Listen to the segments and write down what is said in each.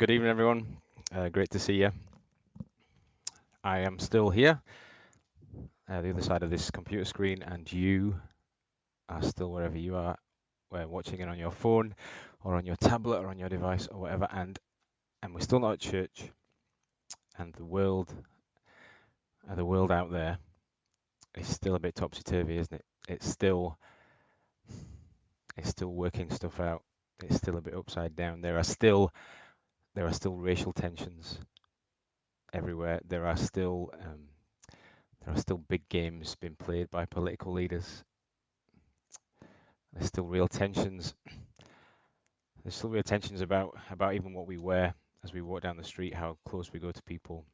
Good evening, everyone. Great to see you. I am still here, the other side of this computer screen, and you are still wherever you are, watching it on your phone, or on your tablet, or on your device, or whatever. And we're still not at church, and the world out there is still a bit topsy-turvy, isn't it? It's still working stuff out. It's still a bit upside down. There are still racial tensions everywhere. There are still big games being played by political leaders. There's still real tensions. There's still real tensions about even what we wear as we walk down the street, how close we go to people.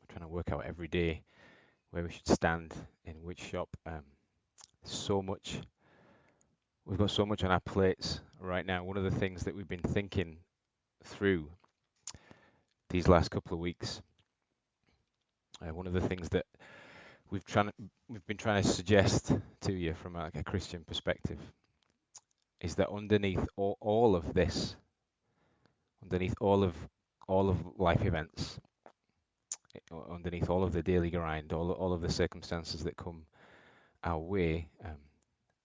We're trying to work out every day where we should stand in which shop. So much. We've got so much on our plates right now. One of the things that we've been thinking through these last couple of weeks, one of the things that we've been trying to suggest to you from a Christian perspective, is that underneath all of this, underneath all of life events, underneath all of the daily grind, all of the circumstances that come our way,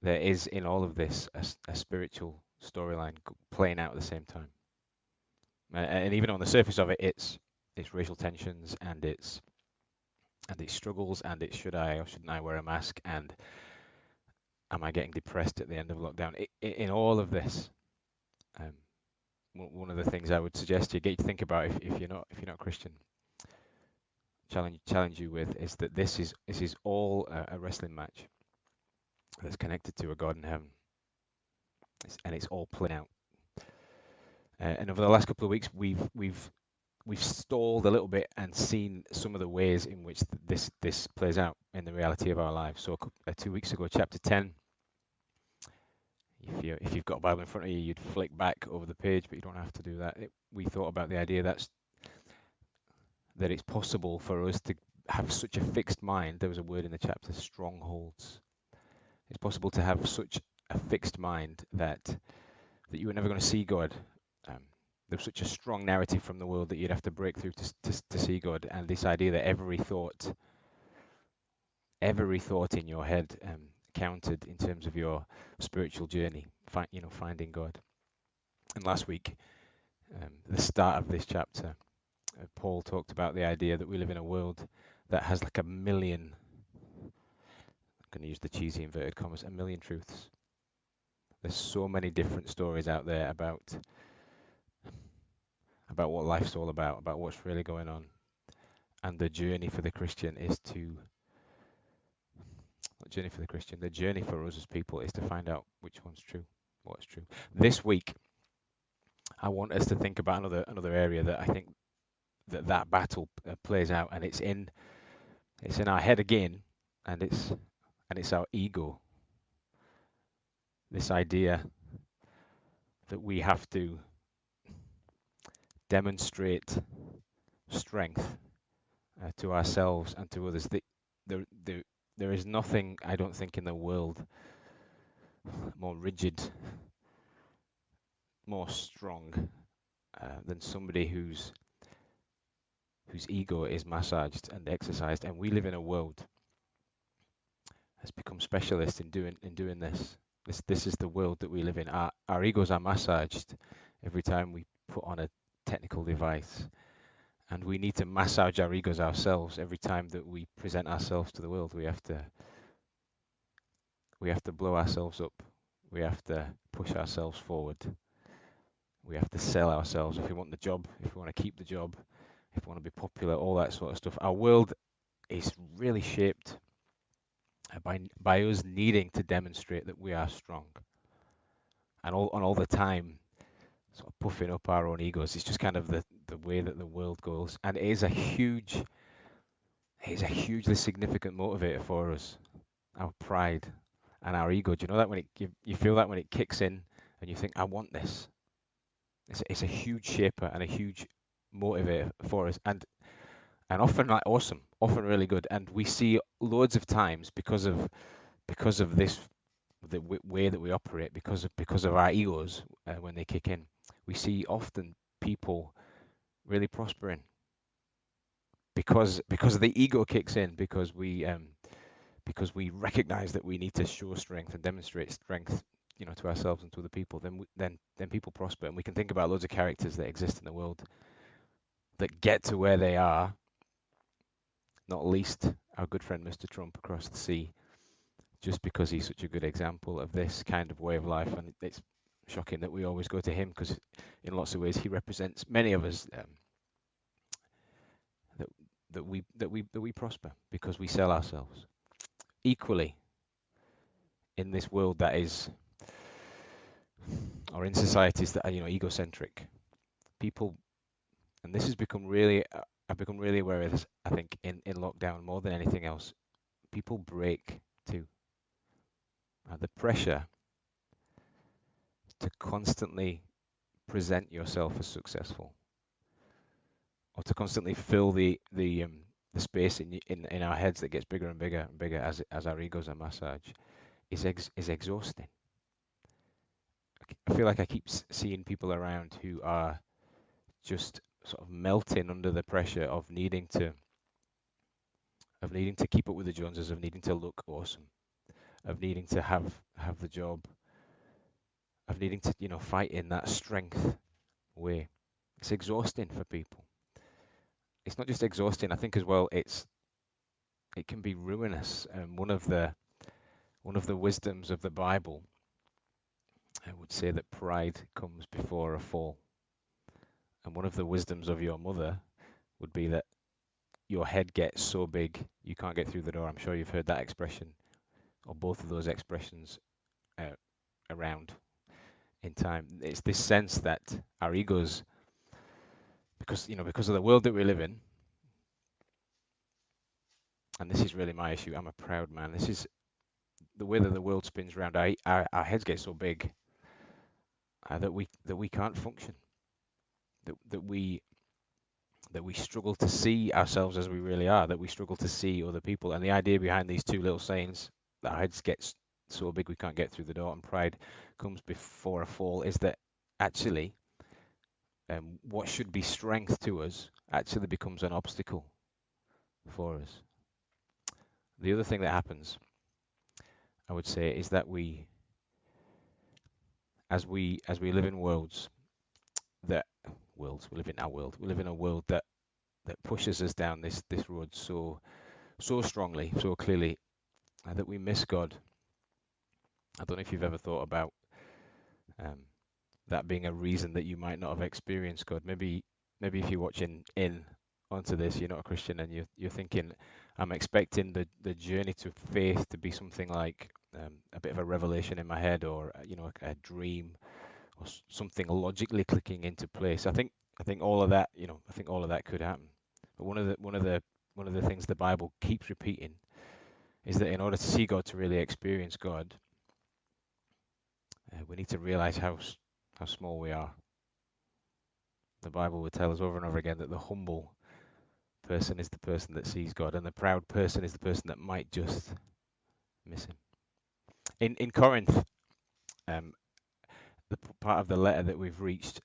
there is in all of this a spiritual storyline playing out at the same time. And even on the surface of it, it's racial tensions and it's struggles and it's should I or shouldn't I wear a mask and am I getting depressed at the end of lockdown? In all of this, um, one of the things I would suggest you get to think about if you're not Christian, challenge you with, is that this is all a wrestling match that's connected to a God in heaven, and it's all playing out. And over the last couple of weeks, we've stalled a little bit and seen some of the ways in which this plays out in the reality of our lives. So 2 weeks ago, chapter 10. If you've got a Bible in front of you, you'd flick back over the page, but you don't have to do that. We thought about the idea that it's possible for us to have such a fixed mind. There was a word in the chapter, strongholds. It's possible to have such a fixed mind that you were never going to see God. Um, there's such a strong narrative from the world that you'd have to break through to see God. And this idea that every thought in your head counted in terms of your spiritual journey, finding God. And last week, the start of this chapter, Paul talked about the idea that we live in a world that has like a million, I'm going to use the cheesy inverted commas, a million truths. There's so many different stories out there about what life's all about what's really going on. And the journey for the Christian is to, not journey for the Christian, the journey for us as people is to find out which one's true, what's true. This week, I want us to think about another area that I think that battle plays out, and it's in our head again, and it's our ego. This idea that we have to demonstrate strength to ourselves and to others. There is nothing, I don't think, in the world more rigid, more strong than somebody whose ego is massaged and exercised. And we live in a world that's become specialist in doing this. This is the world that we live in. Our egos are massaged every time we put on a technical device, and we need to massage our egos ourselves every time that we present ourselves to the world. We have to blow ourselves up. We have to push ourselves forward. We have to sell ourselves if we want the job, if we want to keep the job, if we want to be popular, all that sort of stuff. Our world is really shaped by us needing to demonstrate that we are strong, and all the time sort of puffing up our own egos. It's just kind of the way that the world goes, and it is a hugely significant motivator for us. Our pride and our ego. Do you know that when you feel that when it kicks in, and you think, I want this. It's a huge shaper and a huge motivator for us, and often like awesome, often really good. And we see loads of times because of this, the way that we operate, because of our egos, when they kick in, we see often people really prospering because the ego kicks in because we recognize that we need to show strength and demonstrate strength, to ourselves and to other people. Then people prosper, and we can think about loads of characters that exist in the world that get to where they are. Not least our good friend Mr. Trump across the sea, just because he's such a good example of this kind of way of life. And it's shocking that we always go to him because, in lots of ways, he represents many of us that that we prosper because we sell ourselves. Equally, in this world that is, or in societies that are egocentric, people, and this has become really, I've become really aware of this. I think in lockdown more than anything else, people break too. The pressure to constantly present yourself as successful, or to constantly fill the space in our heads that gets bigger and bigger and bigger as our egos are massaged, is exhausting. I feel like I keep seeing people around who are just sort of melting under the pressure of needing to keep up with the Joneses, of needing to look awesome, of needing to have the job, of needing to fight in that strength way. It's exhausting for people. It's not just exhausting. I think as well it can be ruinous. And one of the wisdoms of the Bible, I would say that pride comes before a fall. And one of the wisdoms of your mother would be that your head gets so big you can't get through the door. I'm sure you've heard that expression, or both of those expressions, uh, around in time. It's this sense that our egos, because of the world that we live in, and this is really my issue. I'm a proud man. This is the way that the world spins around. Our heads get so big that we can't function. That we struggle to see ourselves as we really are. That we struggle to see other people. And the idea behind these two little sayings, that our heads get so big we can't get through the door, and pride comes before a fall, is that actually, what should be strength to us actually becomes an obstacle for us. The other thing that happens, I would say, is that as we live in that we live in our world. We live in a world that pushes us down this road so strongly, so clearly, that we miss God. I don't know if you've ever thought about um, that being a reason that you might not have experienced God. Maybe if you're watching in onto this, you're not a Christian, and you're thinking, I'm expecting the journey to faith to be something like a bit of a revelation in my head, or a dream, or something logically clicking into place. I think all of that, I think all of that could happen. But one of the things the Bible keeps repeating is that in order to see God, to really experience God, we need to realize how small we are. The Bible would tell us over and over again that the humble person is the person that sees God, and the proud person is the person that might just miss him. In Corinth, um, the part of the letter that we've reached,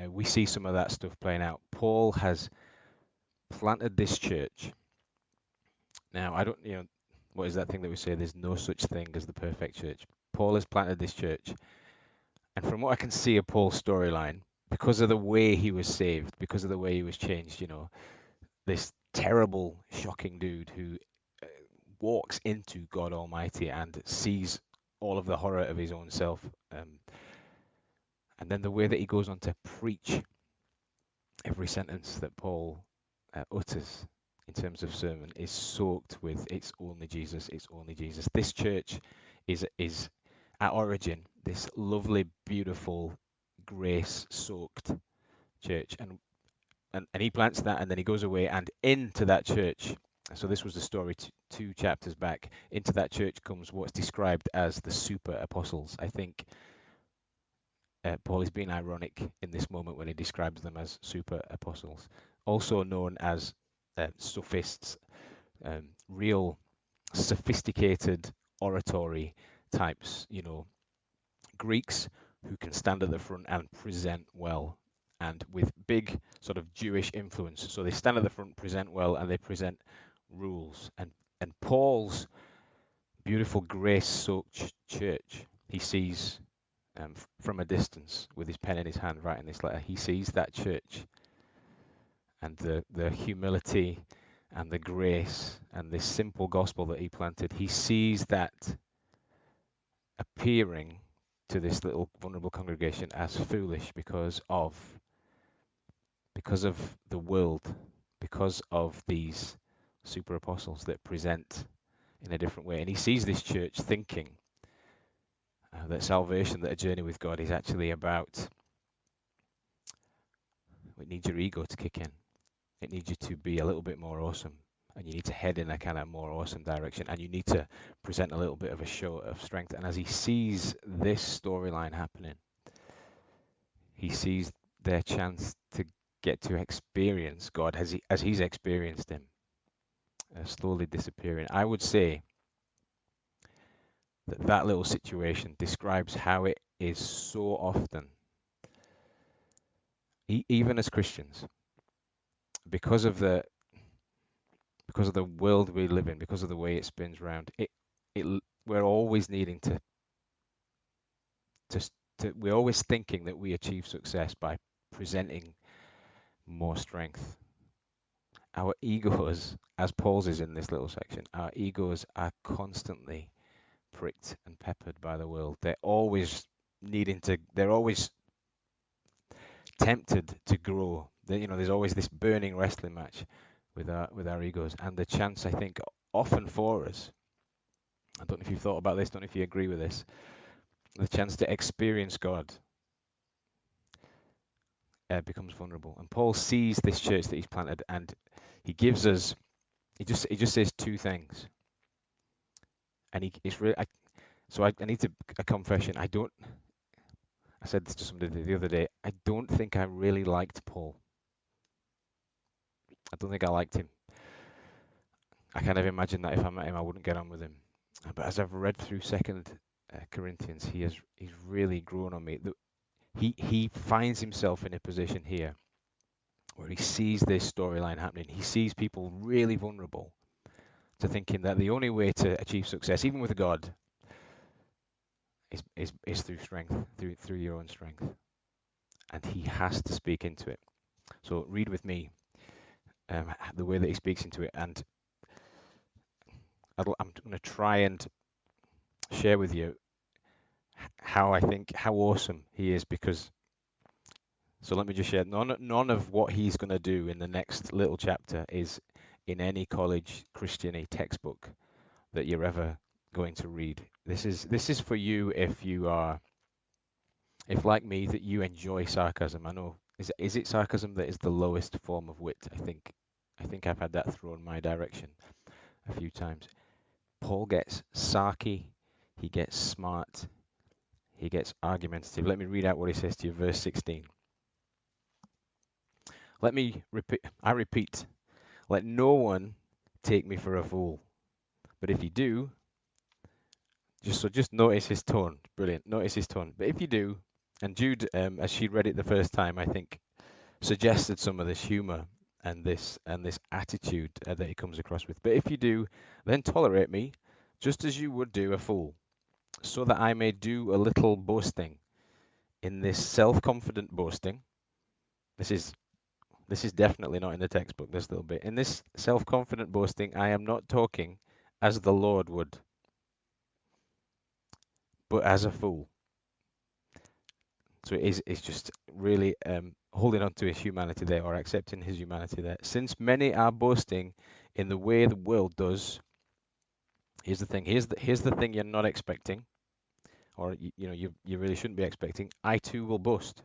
we see some of that stuff playing out. Paul has planted this church. Now, I don't, what is that thing that we say? There's no such thing as the perfect church. Paul has planted this church, and from what I can see of Paul's storyline, because of the way he was saved, because of the way he was changed, this terrible, shocking dude who uh, walks into God Almighty and sees all of the horror of his own self, and then the way that he goes on to preach every sentence that Paul utters in terms of sermon is soaked with "It's only Jesus, it's only Jesus." This church is at origin this lovely, beautiful, grace-soaked church, and he plants that, and then he goes away, and into that church. So this was the story two chapters back. Into that church comes what's described as the super apostles. I think Paul is being ironic in this moment when he describes them as super apostles, also known as sophists, real sophisticated oratory types, Greeks who can stand at the front and present well. and with big sort of Jewish influence. So they stand at the front, present well, and they present rules. And Paul's beautiful grace-soaked church, he sees from a distance with his pen in his hand writing this letter. He sees that church and the humility and the grace and this simple gospel that he planted. He sees that appearing to this little vulnerable congregation as foolish because of the world, because of these super apostles that present in a different way. And he sees this church thinking that salvation, that a journey with God is actually about, it needs your ego to kick in. It needs you to be a little bit more awesome. And you need to head in a kind of more awesome direction. And you need to present a little bit of a show of strength. And as he sees this storyline happening, he sees their chance to get to experience God as he's experienced him, slowly disappearing. I would say that little situation describes how it is so often, even as Christians, because of the world we live in, because of the way it spins around, we're always needing to we're always thinking that we achieve success by presenting more strength. Our egos, as Paul's is in this little section, our egos are constantly pricked and peppered by the world. They're always tempted to grow. There's always this burning wrestling match with our egos, and the chance, I think, often for us, I don't know if you've thought about this, don't know if you agree with this, the chance to experience God becomes vulnerable. And Paul sees this church that he's planted, and he gives us, he just says two things, and it's really, I need a confession. I said this to somebody the other day. I don't think I really liked Paul. I don't think I liked him. I kind of imagined that if I met him, I wouldn't get on with him. But as I've read through Second Corinthians, he's really grown on me. He finds himself in a position here where he sees this storyline happening. He sees people really vulnerable to thinking that the only way to achieve success, even with God, is through strength, through your own strength, and he has to speak into it. So read with me the way that he speaks into it, and I'm going to try and share with you how awesome he is, because so let me just share, none of what he's going to do in the next little chapter is in any college Christian textbook that you're ever going to read. This is for you if like me, that you enjoy sarcasm. I know, is it sarcasm that is the lowest form of wit? I think I've had that thrown my direction a few times. Paul gets sarky, he gets smart, he gets argumentative. Let me read out what he says to you, verse 16. I repeat, let no one take me for a fool. But if you do, just notice his tone. Brilliant. Notice his tone. But if you do, and Jude, as she read it the first time, I think, suggested some of this humor and this attitude that he comes across with. But if you do, then tolerate me, just as you would do a fool, so that I may do a little boasting. In this self-confident boasting, this is definitely not in the textbook, this little bit. In this self-confident boasting, I am not talking as the Lord would, but as a fool. So it's just really holding on to his humanity there, or accepting his humanity there. Since many are boasting in the way the world does, here's the thing. Here's the thing you're not expecting, or you really shouldn't be expecting. I too will boast.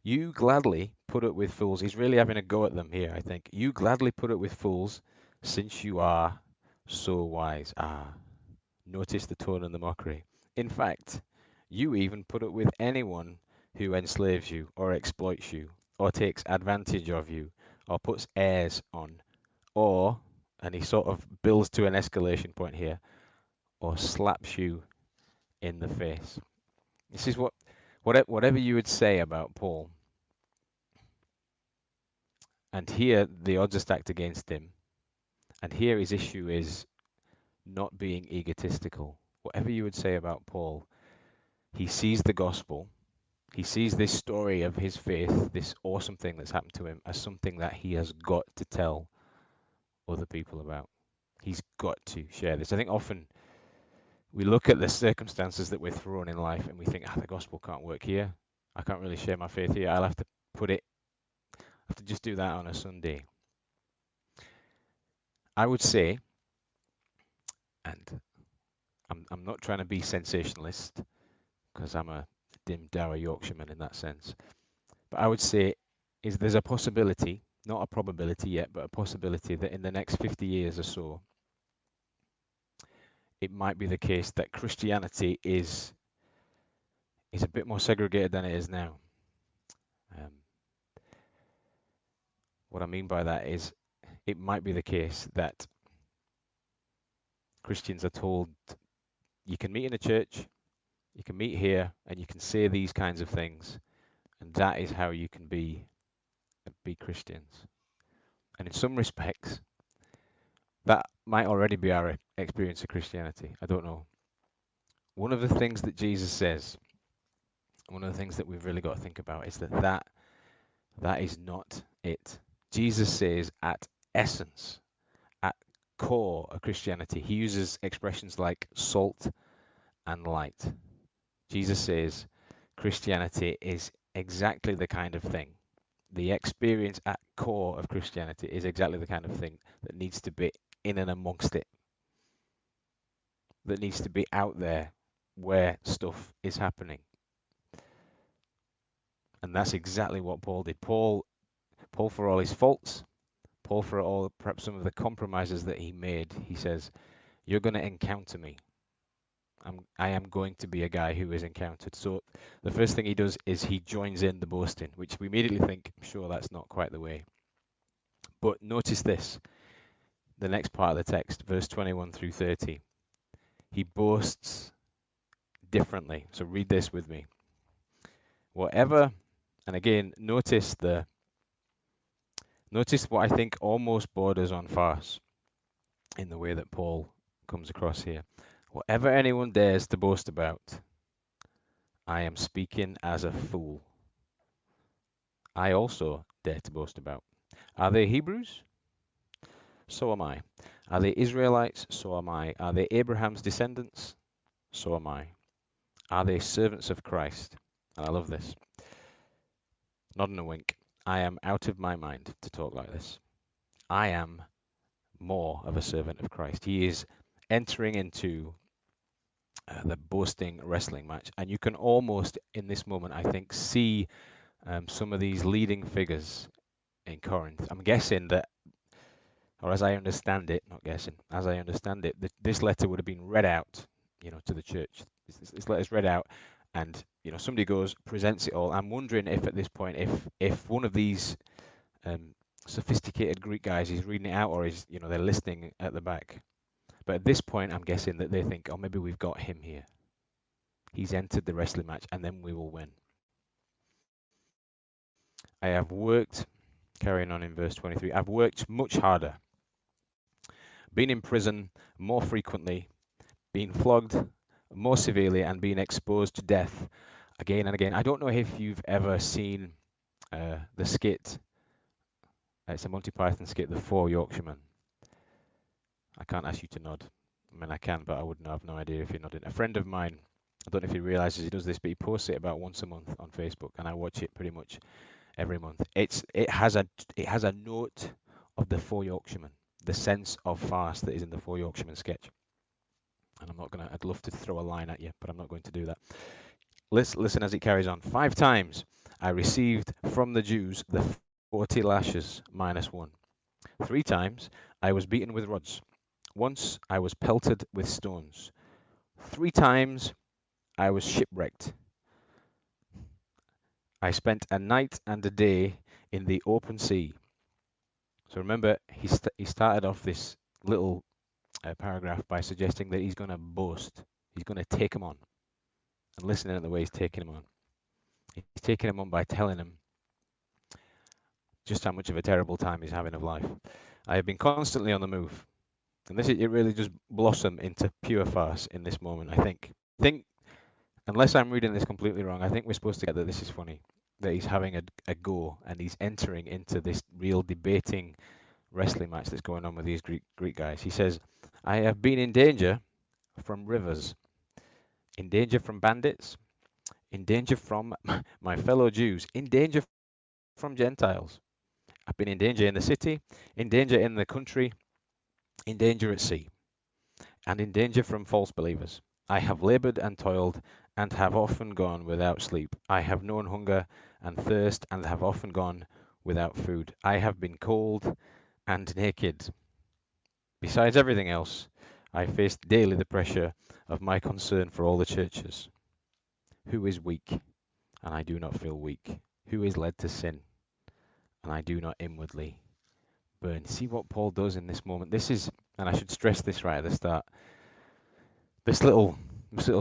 You gladly put up with fools. He's really having a go at them here, I think. You gladly put up with fools, since you are so wise. Notice the tone and the mockery. In fact, you even put up with anyone who enslaves you, or exploits you, or takes advantage of you, or puts airs on, or, and he sort of builds to an escalation point here, or slaps you in the face. This is whatever you would say about Paul, And here the odds are stacked against him. And here his issue is not being egotistical. Whatever you would say about Paul, he sees the gospel. He sees this story of his faith, this awesome thing that's happened to him, as something that he has got to tell other people about. He's got to share this. I think often we look at the circumstances that we're thrown in life and we think, the gospel can't work here. I can't really share my faith here. I'll have to just do that on a Sunday. I would say, and I'm not trying to be sensationalist because I'm a dim, dour Yorkshireman in that sense, but I would say there's a possibility, not a probability yet, but a possibility that in the next 50 years or so, it might be the case that Christianity is a bit more segregated than it is now. What I mean by that is it might be the case that Christians are told you can meet in a church, you can meet here, and you can say these kinds of things, and that is how you can be Christians. And in some respects, that might already be our experience of Christianity. I don't know. One of the things that Jesus says, one of the things that we've really got to think about is that is not it. Jesus says at essence, at core of Christianity, he uses expressions like salt and light. Jesus says Christianity is exactly the kind of thing. The experience at core of Christianity is exactly the kind of thing that needs to be in and amongst it, that needs to be out there where stuff is happening. And that's exactly what Paul did. Paul, for all his faults, Paul, for all perhaps some of the compromises that he made, he says, you're going to encounter me. I am going to be a guy who is encountered. So the first thing he does is he joins in the boasting, which we immediately think, sure, that's not quite the way. But notice this, the next part of the text, verse 21 through 30. He boasts differently. So read this with me. Whatever, and again, notice what I think almost borders on farce in the way that Paul comes across here. Whatever anyone dares to boast about, I am speaking as a fool. I also dare to boast about. Are they Hebrews? So am I. Are they Israelites? So am I. Are they Abraham's descendants? So am I. Are they servants of Christ? And I love this. Nod and a wink. I am out of my mind to talk like this. I am more of a servant of Christ. He is entering into the boasting wrestling match. And you can almost, in this moment, I think, see some of these leading figures in Corinth. I'm guessing that, or as I understand it, not guessing, as I understand it, this letter would have been read out, to the church. This letter's read out, and somebody goes, presents it all. I'm wondering if at this point, if one of these sophisticated Greek guys is reading it out, or is they're listening at the back. But at this point, I'm guessing that they think, oh, maybe we've got him here. He's entered the wrestling match, and then we will win. I have worked, carrying on in verse 23, I've worked much harder, been in prison more frequently, been flogged more severely, and been exposed to death again and again. I don't know if you've ever seen the skit. It's a Monty Python skit, The Four Yorkshiremen. I can't ask you to nod. I mean, I can, but I wouldn't have no idea if you're nodding. A friend of mine, I don't know if he realizes he does this, but he posts it about once a month on Facebook, and I watch it pretty much every month. It has a note of the Four Yorkshiremen, the sense of farce that is in the Four Yorkshiremen sketch. And I'd love to throw a line at you, but I'm not going to do that. Listen as it carries on. 5 times I received from the Jews the 40 lashes minus 1. 3 times I was beaten with rods. Once I was pelted with stones. 3 times I was shipwrecked. I spent a night and a day in the open sea. So remember, he started off this little paragraph by suggesting that he's going to boast. He's going to take him on. And listening to the way he's taking him on. He's taking him on by telling him, just how much of a terrible time he's having of life. I have been constantly on the move, and it really just blossomed into pure farce in this moment. I think unless I'm reading this completely wrong, I think we're supposed to get that this is funny, that he's having a go and he's entering into this real debating wrestling match that's going on with these Greek guys. He says, "I have been in danger from rivers, in danger from bandits, in danger from my fellow Jews, in danger from Gentiles. I've been in danger in the city, in danger in the country, in danger at sea, and in danger from false believers. I have labored and toiled, and have often gone without sleep. I have known hunger and thirst, and have often gone without food. I have been cold and naked. Besides everything else, I face daily the pressure of my concern for all the churches. Who is weak, and I do not feel weak? Who is led to sin, and I do not inwardly burn?" See what Paul does in this moment. This is, and I should stress this right at the start, this little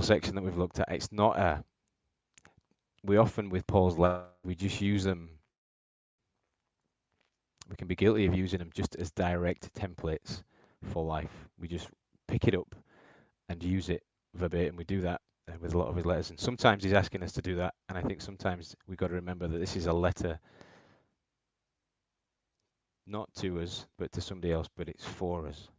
section that we've looked at, it's not a, we often with Paul's letters, we just use them, we can be guilty of using them just as direct templates for life. We just pick it up and use it verbatim. We do that with a lot of his letters, and sometimes he's asking us to do that, and I think sometimes we've got to remember that this is a letter not to us, but to somebody else, but it's for us.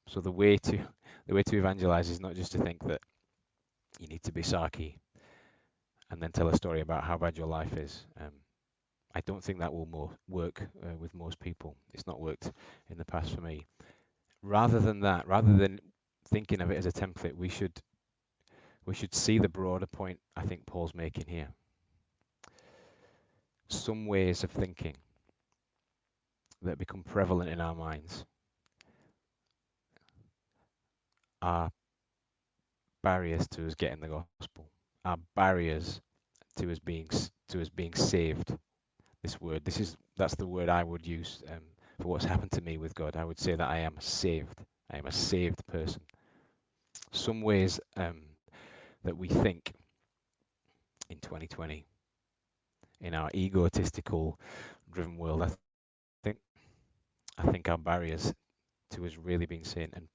So the way to evangelize is not just to think that you need to be sarky and then tell a story about how bad your life is. I don't think that will work with most people. It's not worked in the past for me. Rather than thinking of it as a template, we should see the broader point I think Paul's making here. Some ways of thinking that become prevalent in our minds are barriers to us getting the gospel, are barriers to us being saved. That's the word I would use for what's happened to me with God. I would say that I am saved. I am a saved person. Some ways that we think in 2020, in our egotistical driven world, think I think our barriers to us really being seen. And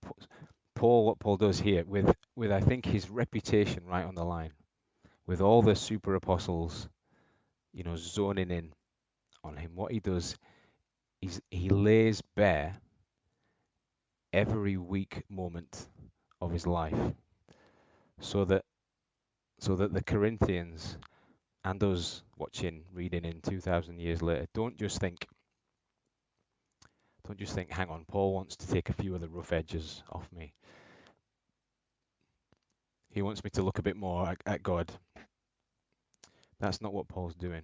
what Paul does here with I think his reputation right on the line, with all the super apostles, zoning in on him, what he does is he lays bare every weak moment of his life, so that the Corinthians and us watching, reading in 2,000 years later, don't just think, hang on, Paul wants to take a few of the rough edges off me. He wants me to look a bit more at God. That's not what Paul's doing.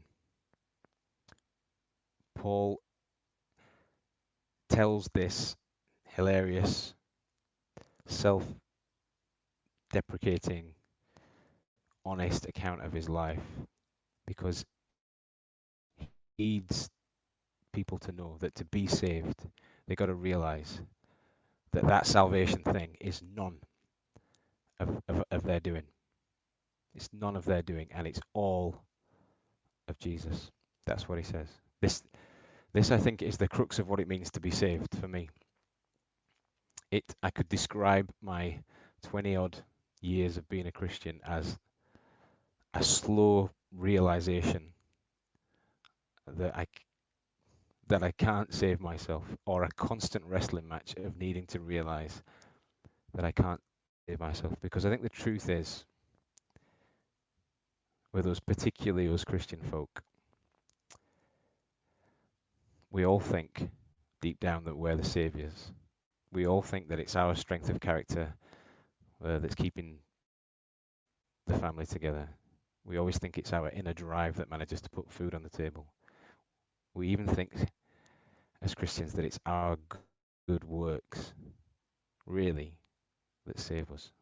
Paul tells this hilarious, self-deprecating, honest account of his life because he needs people to know that to be saved, they got to realize that salvation thing is none of their doing. It's none of their doing, and it's all of Jesus. That's what he says. This I think is the crux of what it means to be saved for me. I could describe my 20 odd years of being a Christian as a slow realization that I can't save myself, or a constant wrestling match of needing to realize that I can't save myself. Because I think the truth is, with us, particularly us Christian folk, we all think deep down that we're the saviors. We all think that it's our strength of character that's keeping the family together. We always think it's our inner drive that manages to put food on the table. We even think as Christians that it's our good works, really, that save us.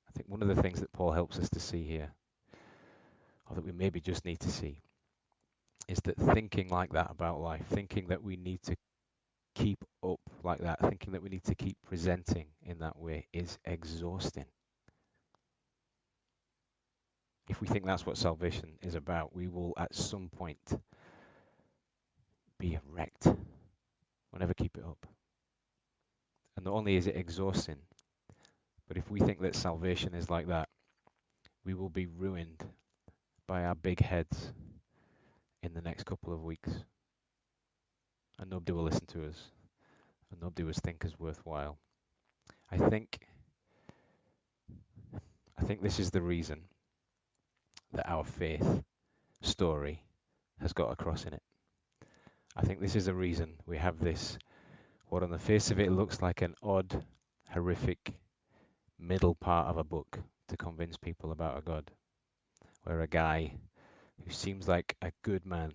I think one of the things that Paul helps us to see here, or that we maybe just need to see, is that thinking like that about life, thinking that we need to keep up like that, thinking that we need to keep presenting in that way, is exhausting. if we think that's what salvation is about, we will at some point be wrecked. We'll never keep it up. And not only is it exhausting, but if we think that salvation is like that, we will be ruined by our big heads in the next couple of weeks. And nobody will listen to us. And nobody will think us worthwhile. I think this is the reason that our faith story has got across in it. I think this is the reason we have this, what on the face of it looks like an odd, horrific middle part of a book to convince people about a God, where a guy who seems like a good man,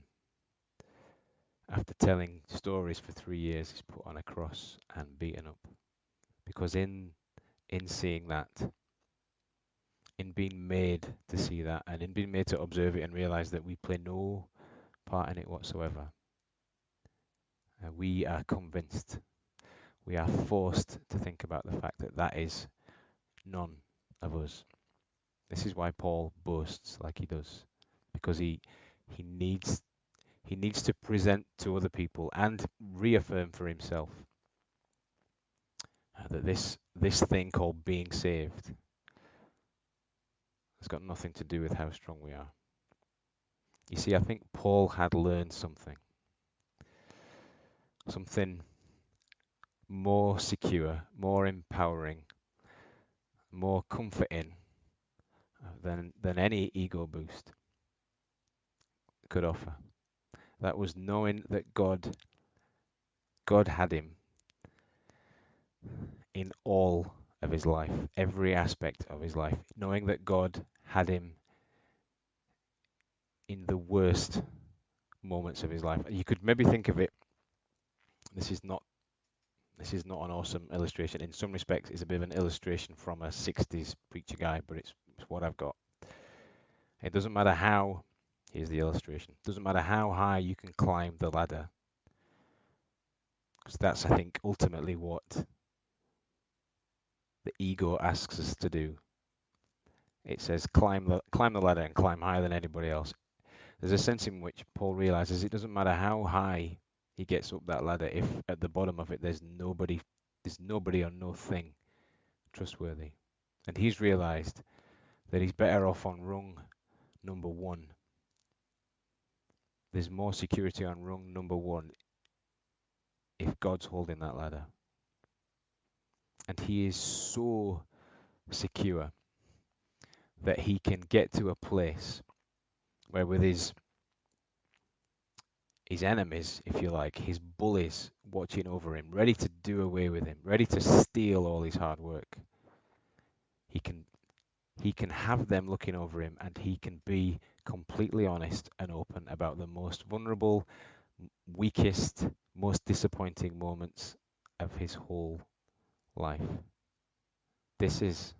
after telling stories for 3 years, is put on a cross and beaten up. Because in seeing that, in being made to see that, and in being made to observe it and realize that we play no part in it whatsoever, we are convinced, we are forced to think about the fact that that is none of us. This is why Paul boasts like he does, because he needs to present to other people and reaffirm for himself that this thing called being saved has got nothing to do with how strong we are. You see, I think Paul had learned something more secure, more empowering, more comforting than any ego boost could offer. That was knowing that God had him in all of his life, every aspect of his life, knowing that God had him in the worst moments of his life. You could maybe think of it, this is not an awesome illustration. In some respects, it's a bit of an illustration from a 60s preacher guy, but it's what I've got. It doesn't matter how, here's the illustration, it doesn't matter how high you can climb the ladder, because that's, I think, ultimately what the ego asks us to do. It says climb the ladder and climb higher than anybody else. There's a sense in which Paul realizes it doesn't matter how high he gets up that ladder if at the bottom of it there's nobody or no thing trustworthy. And he's realized that he's better off on rung number 1. There's more security on rung number 1 if God's holding that ladder. And he is so secure that he can get to a place where with his enemies, if you like, his bullies watching over him, ready to do away with him, ready to steal all his hard work, he can have them looking over him, and he can be completely honest and open about the most vulnerable, weakest, most disappointing moments of his whole life. This is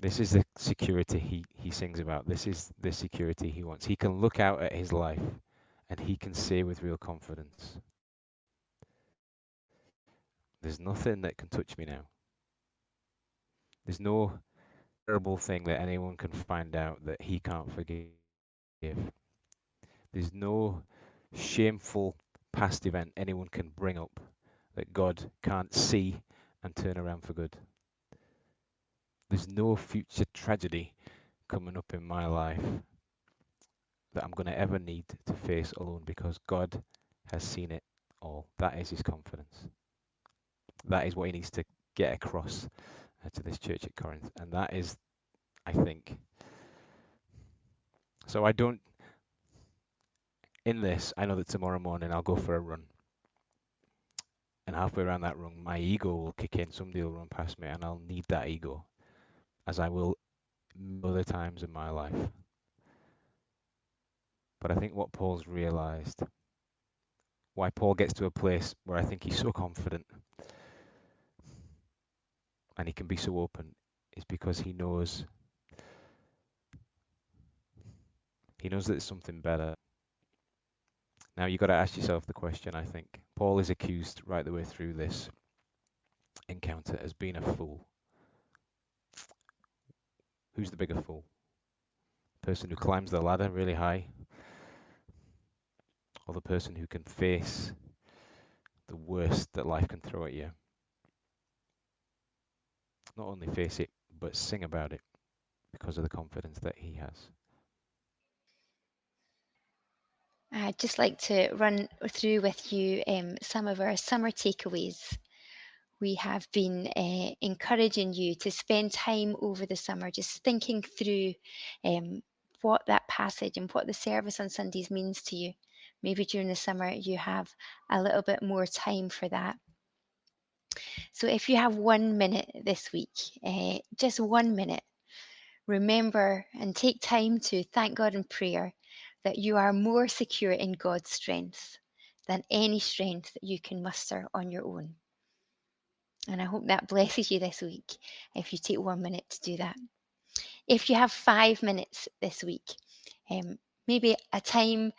the security he sings about. This is the security he wants. He can look out at his life and he can say with real confidence, there's nothing that can touch me now. There's no terrible thing that anyone can find out that he can't forgive. There's no shameful past event anyone can bring up that God can't see and turn around for good. There's no future tragedy coming up in my life that I'm going to ever need to face alone, because God has seen it all. That is his confidence. That is what he needs to get across to this church at Corinth. And that is, I think, so I don't, in this, I know that tomorrow morning I'll go for a run. And halfway around that run, my ego will kick in. Somebody will run past me, and I'll need that ego, as I will other times in my life. But I think what Paul's realized, why Paul gets to a place where I think he's so confident and he can be so open, is because he knows that there's something better. Now you've got to ask yourself the question, I think. Paul is accused right the way through this encounter as being a fool. Who's the bigger fool? The person who climbs the ladder really high, or the person who can face the worst that life can throw at you? Not only face it, but sing about it because of the confidence that he has. I'd just like to run through with you some of our summer takeaways. We have been encouraging you to spend time over the summer just thinking through what that passage and what the service on Sundays means to you. Maybe during the summer you have a little bit more time for that. So if you have 1 minute this week, just 1 minute, remember and take time to thank God in prayer that you are more secure in God's strength than any strength that you can muster on your own. And I hope that blesses you this week if you take 1 minute to do that. If you have 5 minutes this week, maybe a time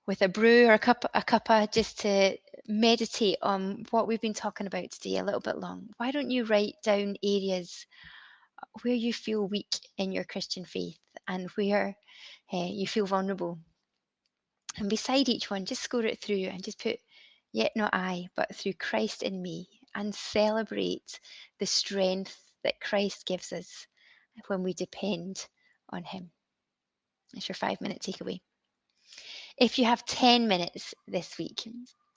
with a brew or a cuppa just to meditate on what we've been talking about today a little bit long. Why don't you write down areas where you feel weak in your Christian faith and where you feel vulnerable? And beside each one, just score it through and just put, yet not I, but through Christ in me, and celebrate the strength that Christ gives us when we depend on Him. That's your 5 minute takeaway. If you have 10 minutes this week,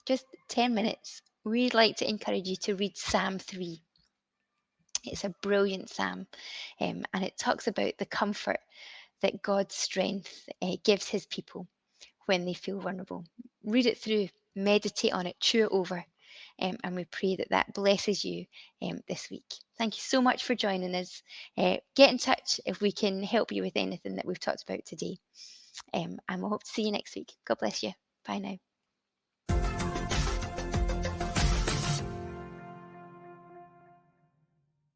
just 10 minutes, we'd like to encourage you to read Psalm 3. It's a brilliant psalm, and it talks about the comfort that God's strength gives His people when they feel vulnerable. Read it through, meditate on it, chew it over, and we pray that that blesses you this week. Thank you so much for joining us. Get in touch if we can help you with anything that we've talked about today. And we'll hope to see you next week. God bless you. Bye now.